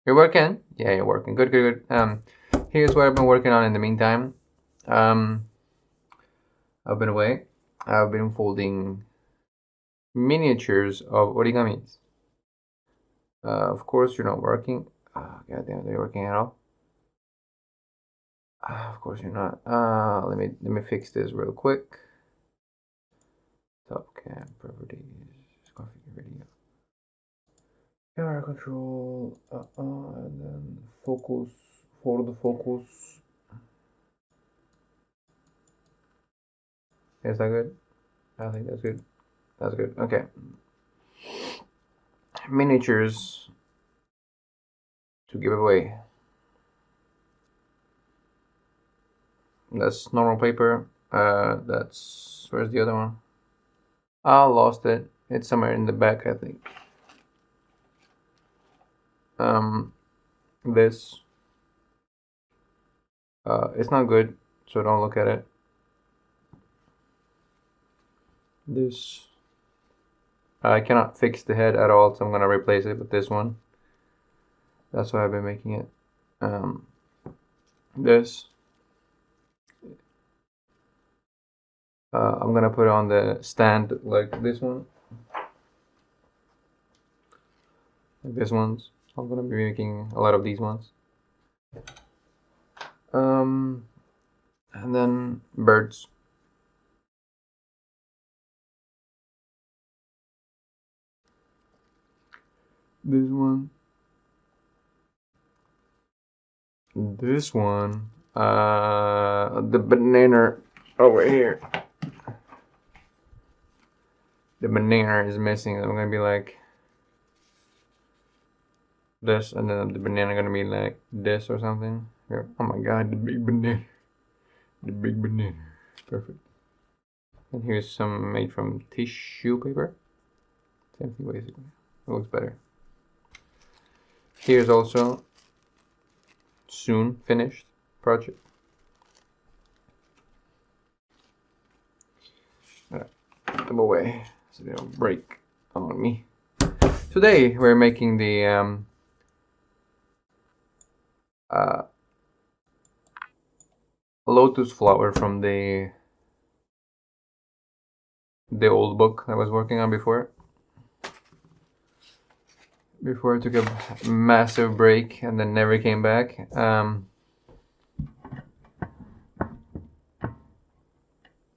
You're working? Yeah, you're working. Good, good, good. Here's what I've been working on in the meantime. Um, I've been away. I've been folding miniatures of origamis. Of course, you're not working. God damn, they're working at all. Of course, you're not. Let me fix this real quick. Top cam properties. Configure video. Camera control. And then focus. For the focus. Is that good? I think that's good. That's good. Okay. Miniatures to give away. That's normal paper. That's where's the other one? I lost it. It's somewhere in the back, I think. This. It's not good, so don't look at it. This. I cannot fix the head at all, so I'm gonna replace it with this one. That's why I've been making it. This. I'm gonna put it on the stand like this one. Like this ones. I'm gonna be making a lot of these ones. And then birds. This one. This one. The banana over here. The banana is missing. I'm gonna be like this, and then the banana gonna be like this or something. Here. Oh my god, the big banana. The big banana. Perfect. And here's some made from tissue paper. Same thing basically. It looks better. Here's also soon finished project. Put them away so they don't break on me. Today we're making the Lotus flower from the old book I was working on before. Before I took a massive break and then never came back.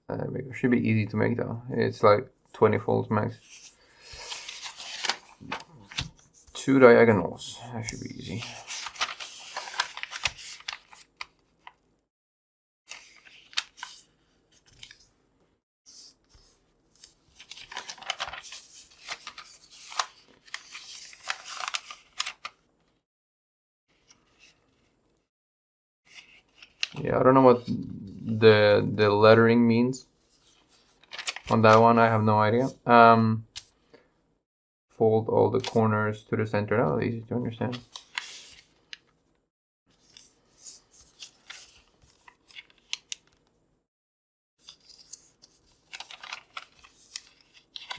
It should be easy to make though. It's like 20 folds max. 2 diagonals. That should be easy. Yeah, I don't know what the lettering means on that one. I have no idea. Fold all the corners to the center. Oh, easy to understand.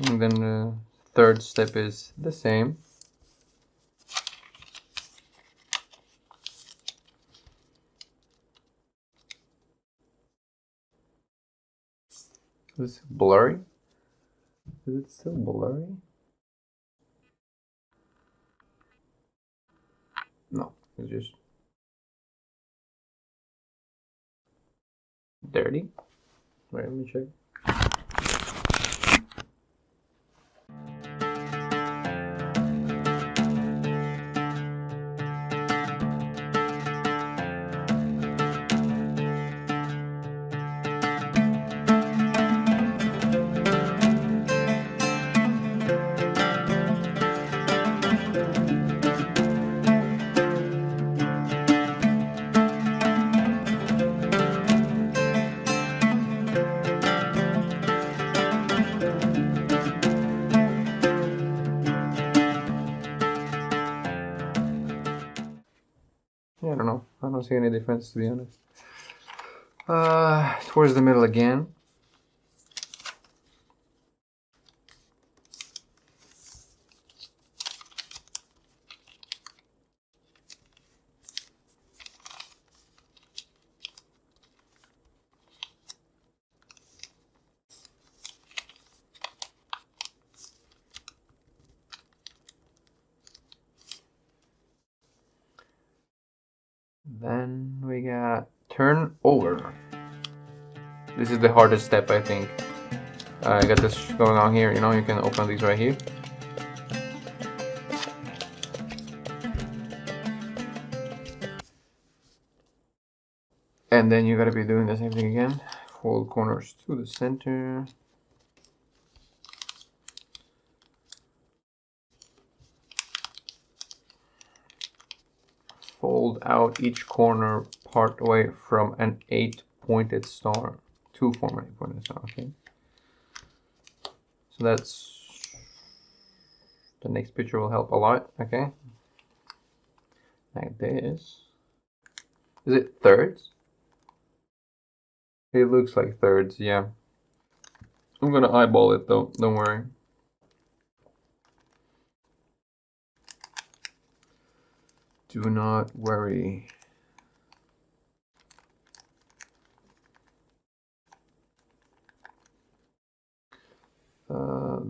And then the third step is the same. Is it blurry? Is it still blurry? No, it's just dirty. Wait, let me check. Yeah, I don't know. I don't see any difference, to be honest. Towards the middle again. Then we got turn over. This is the hardest step, I think. I got this going on here, you know, you can open these right here. And then you gotta be doing the same thing again. Fold corners to the center. Fold out each corner part away from an 8-pointed star. 2 form an 8-pointed star, okay? So that's... the next picture will help a lot, okay? Like this. Is it thirds? It looks like thirds, yeah. I'm gonna eyeball it though, don't worry. Do not worry.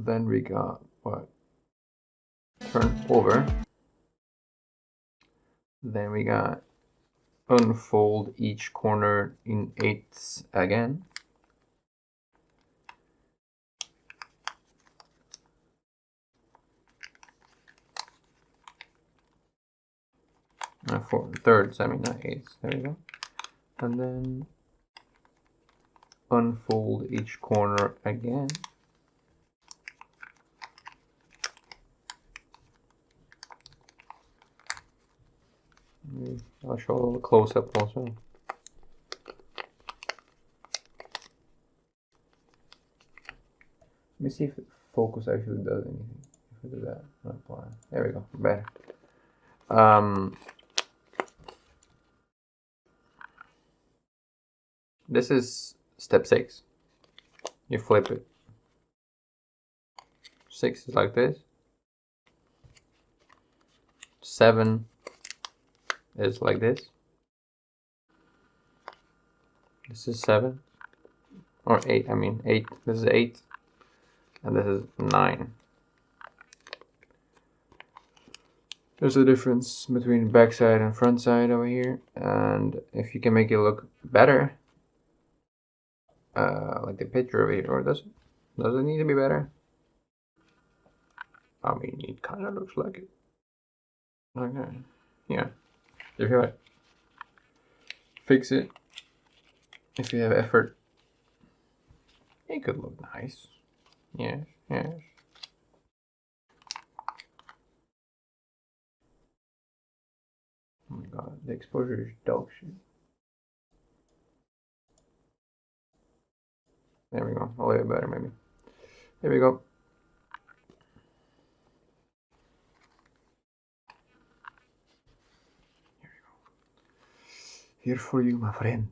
Then we got what? Turn over. Then we got unfold each corner in 8s again. For thirds, I mean not 8s. There we go. And then unfold each corner again. I'll show a little close up also. Let me see if focus actually does anything. If I do that, apply. There we go, better. This is step 6. You flip it. 6 is like this. 7 is like this. This is 7. Or 8, I mean 8. This is 8. And this is 9. There's a difference between backside and front side over here. And if you can make it look better, like the picture over here, or does it need to be better? I mean, it kind of looks like it. Okay, yeah. If you like, fix it. If you have effort, it could look nice. Yes, yes. Oh my god, the exposure is dog shit. There we go, a little bit better maybe. There we go. Here for you, my friend.